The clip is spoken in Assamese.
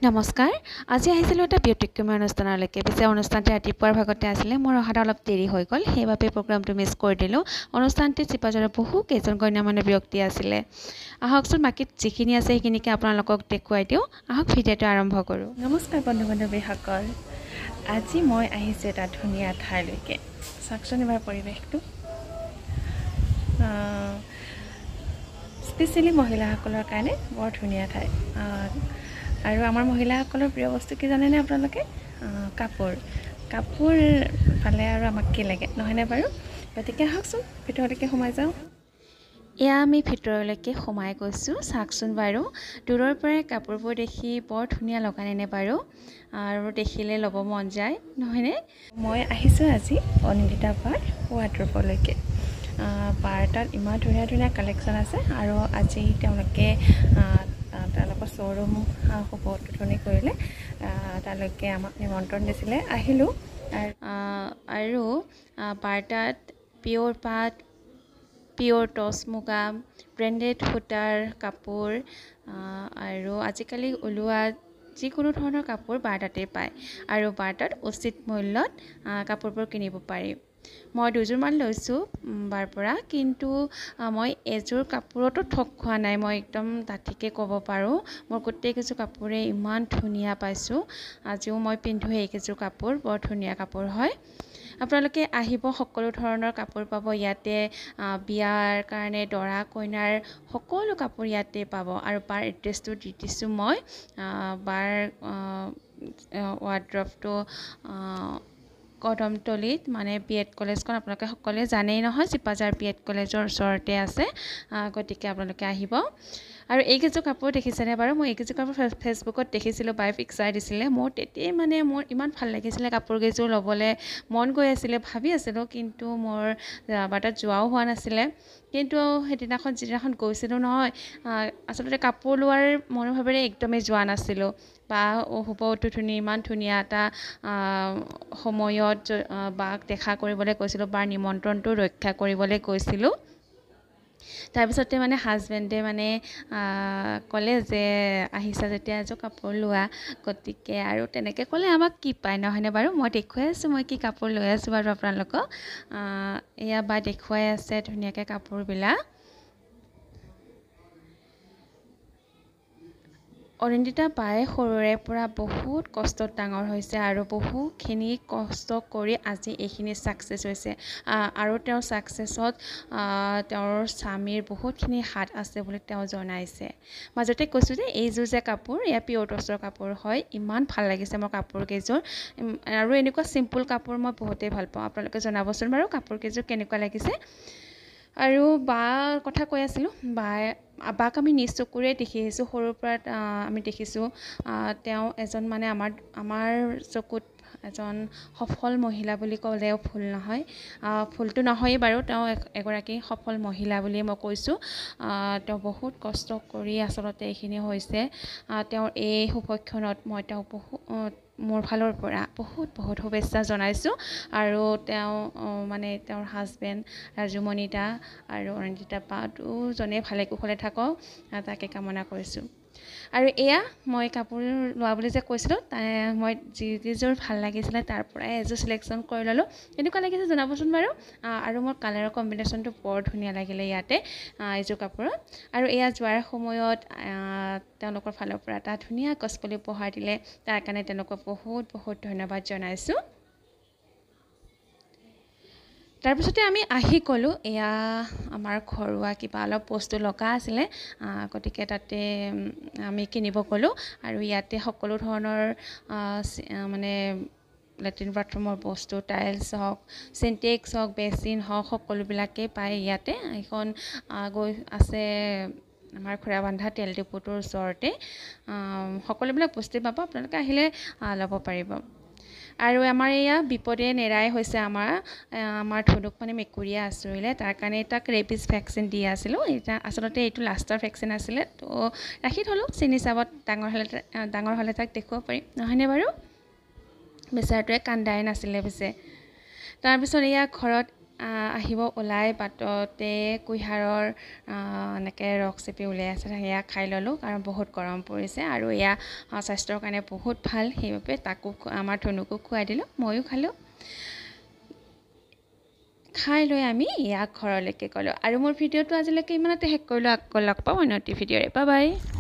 নমস্কাৰ আজি আহিছিলোঁ এটা ব্যতিক্ৰমী অনুষ্ঠানলৈকে পিছে অনুষ্ঠানটি ৰাতিপুৱাৰ ভাগতে আছিলে মোৰ অহাটা অলপ দেৰি হৈ গ'ল সেইবাবে প্ৰগ্ৰামটো মিছ কৰি দিলোঁ অনুষ্ঠানটিত চিপাঝাৰৰ বহু কেইজন গণ্যমান্য ব্যক্তি আছিলে আহকচোন বাকীত যিখিনি আছে সেইখিনিকে আপোনালোকক দেখুৱাই দিওঁ আহক ভিডিঅ'টো আৰম্ভ কৰোঁ নমস্কাৰ বন্ধু বান্ধৱীসকল আজি মই আহিছোঁ এটা ধুনীয়া ঠাইলৈকে চাওকচোন এবাৰ পৰিৱেশটো স্পেচিয়েলি মহিলাসকলৰ কাৰণে বৰ ধুনীয়া ঠাই আৰু আমাৰ মহিলাসকলৰ প্ৰিয় বস্তু কি জানেনে আপোনালোকে কাপোৰ পালে আৰু আমাক কি লাগে নহয়নে বাৰু গতিকে আহকচোন ভিতৰলৈকে সোমাই যাওঁ এয়া আমি ভিতৰলৈকে সোমাই গৈছোঁ চাওকচোন বাৰু দূৰৰ পৰাই কাপোৰবোৰ দেখি বৰ ধুনীয়া লগা নে বাৰু আৰু দেখিলে ল'ব মন যায় নহয়নে মই আহিছোঁ আজি অনিন্দিতা বাৰ ৱাৰ্ড্ৰবলৈকে বাৰ তাত ইমান ধুনীয়া ধুনীয়া কালেকশ্যন আছে আৰু আজি তেওঁলোকৰ শ্ব'ৰুম শুভ উদ্বোধনী কৰিলে তালৈকে আমাক নিমন্ত্ৰণ দিছিলে আহিলোঁ আৰু বাৰ তাত পিয়'ৰ পাট পিয়'ৰ টচ মুগা ব্ৰেণ্ডেড সূতাৰ কাপোৰ আৰু আজিকালি ওলোৱা যিকোনো ধৰণৰ কাপোৰ বাৰ তাতে পায় আৰু বাৰ তাত উচিত মূল্যত কাপোৰবোৰ কিনিব পাৰি মই দুযোৰমান লৈছোঁ বাৰ পৰা কিন্তু মই এযোৰ কাপোৰতো ঠগ খোৱা নাই মই একদম ডাঠিকে ক'ব পাৰোঁ মোৰ গোটেইকেইযোৰ কাপোৰে ইমান ধুনীয়া পাইছোঁ আজিও মই পিন্ধোঁ এইকেইযোৰ কাপোৰ বৰ ধুনীয়া কাপোৰ হয় আপোনালোকে আহিব সকলো ধৰণৰ কাপোৰ পাব ইয়াতে বিয়াৰ কাৰণে দৰা কইনাৰ সকলো কাপোৰ ইয়াতে পাব আৰু বাৰ এড্ৰেছটো দি দিছোঁ মই বাৰ ৱাৰ্ড্ৰবটো কদমতলীত মানে BED কলেজখন আপোনালোকে সকলোৱে জানেই নহয় চিপাঝাৰ BED কলেজৰ ওচৰতে আছে গতিকে আপোনালোকে আহিব আৰু এইকেইযোৰ কাপোৰ দেখিছেনে বাৰু মই এইকেইযোৰ কাপোৰ ফেচবুকত দেখিছিলোঁ বাই পিকচাৰ দিছিলে মোৰ তেতিয়াই মানে মোৰ ইমান ভাল লাগিছিলে কাপোৰকেইযোৰ ল'বলৈ মন গৈ আছিলে ভাবি আছিলোঁ কিন্তু মোৰ বাৰ তাত যোৱাও হোৱা নাছিলে কিন্তু সেইদিনাখন যিদিনাখন গৈছিলোঁ নহয় আচলতে কাপোৰ লোৱাৰ মনোভাৱেৰে একদমেই যোৱা নাছিলোঁ বা শুভ উদ্বোধনী ইমান ধুনীয়া এটা সময়ত বাক দেখা কৰিবলৈ গৈছিলোঁ বাৰ নিমন্ত্ৰণটো ৰক্ষা কৰিবলৈ গৈছিলোঁ তাৰপিছতে মানে হাজবেণ্ডে মানে ক'লে যে আহিছা যেতিয়া এযোৰ কাপোৰ লোৱা গতিকে আৰু তেনেকৈ ক'লে আমাক কি পায় নহয়নে বাৰু মই দেখুৱাই আছোঁ মই কি কাপোৰ লৈ আছোঁ বাৰু আপোনালোকক এয়া বা দেখুৱাই আছে ধুনীয়াকৈ কাপোৰবিলাক অনিন্দিতা বায়ে সৰুৰে পৰা বহুত কষ্টত ডাঙৰ হৈছে আৰু বহুখিনি কষ্ট কৰি আজি এইখিনি ছাকচেছ হৈছে আৰু তেওঁৰ ছাকচেছত তেওঁৰ স্বামীৰ বহুতখিনি হাত আছে বুলি তেওঁ জনাইছে মাজতে কৈছোঁ যে এইযোৰ যে কাপোৰ এয়া পিয়'ৰ টচৰ কাপোৰ হয় ইমান ভাল লাগিছে মোৰ কাপোৰকেইযোৰ আৰু এনেকুৱা চিম্পুল কাপোৰ মই বহুতেই ভাল পাওঁ আপোনালোকে জনাবচোন বাৰু কাপোৰকেইযোৰ কেনেকুৱা লাগিছে আৰু বাৰ কথা কৈ আছিলোঁ বাক আমি নিজ চকুৰে দেখি আহিছোঁ সৰুৰ পৰা আমি দেখিছোঁ তেওঁ এজন মানে আমাৰ চকুত এজন সফল মহিলা বুলি ক'লেও ভুল নহয় ভুলটো নহয়েই বাৰু তেওঁ এগৰাকী সফল মহিলা বুলিয়ে মই কৈছোঁ তেওঁ বহুত কষ্ট কৰি আচলতে এইখিনি হৈছে তেওঁৰ এই সুভক্ষণত মই তেওঁক মোৰ ফালৰ পৰা বহুত শুভেচ্ছা জনাইছোঁ আৰু তেওঁ মানে তেওঁৰ হাজবেণ্ড ৰাজুমণি দা আৰু অনিন্দিতা বা দুজনে ভালে কুশলে থাকক তাকে কামনা কৰিছোঁ আৰু এয়া মই কাপোৰ লোৱা বুলি যে কৈছিলোঁ মই যিযোৰ ভাল লাগিছিলে তাৰ পৰাই এযোৰ চিলেকশ্যন কৰি ল'লোঁ কেনেকুৱা লাগিছে জনাবচোন বাৰু আৰু মোৰ কালাৰৰ কম্বিনেশ্যনটো বৰ ধুনীয়া লাগিলে ইয়াতে এইযোৰ কাপোৰত আৰু এয়া যোৱাৰ সময়ত তেওঁলোকৰ ফালৰ পৰা এটা ধুনীয়া গছপুলি উপহাৰ দিলে তাৰ কাৰণে তেওঁলোকক বহুত ধন্যবাদ জনাইছোঁ তাৰপিছতে আমি আহি গ'লোঁ এয়া আমাৰ ঘৰুৱা কিবা অলপ বস্তু লগা আছিলে গতিকে তাতে আমি কিনিব গ'লোঁ আৰু ইয়াতে সকলো ধৰণৰ মানে লেট্ৰিন বাথৰুমৰ বস্তু টাইলছ হওক চিনটেক্স হওক বেচিন হওক সকলোবিলাকেই পায় ইয়াতে এইখন গৈ আছে আমাৰ খোৰাবান্ধা তেল ডিপুটোৰ ওচৰতে সকলোবিলাক বস্তুৱেই পাব আপোনালোকে আহিলে ল'ব পাৰিব আৰু আমাৰ এয়া বিপদে নেৰাই হৈছে আমাৰ ধনুক মানে মেকুৰীয়ে আঁচুৰিলে তাৰ কাৰণে তাক ৰেবিছ ভেকচিন দি আছিলোঁ এতিয়া আচলতে এইটো লাষ্টৰ ভেকচিন আছিলে তো ৰাখি থ'লোঁ চিনি চাবত ডাঙৰ হ'লে তাক দেখুৱাব পাৰিম নহয়নে বাৰু বেচাৰটোৱে কান্দাই নাছিলে পিছে তাৰপিছত এয়া ঘৰত আহিব ওলাই বাটতে কুঁহিয়াৰৰ এনেকৈ ৰস চেপি ওলাই আছে, সেয়া খাই ল'লোঁ কাৰণ বহুত গৰম পৰিছে আৰু এয়া স্বাস্থ্যৰ কাৰণে বহুত ভাল, সেইবাবে তাকো আমাৰ ধনুকো খুৱাই দিলোঁ, ময়ো খালোঁ। খাই লৈ আমি ইয়াক ঘৰলৈকে গ'লোঁ আৰু মোৰ ভিডিঅ'টো আজিলৈকে ইমানতে শেষ কৰিলোঁ। আকৌ লগ পাম অন্য এটি ভিডিঅ'ৰে। Bye bye.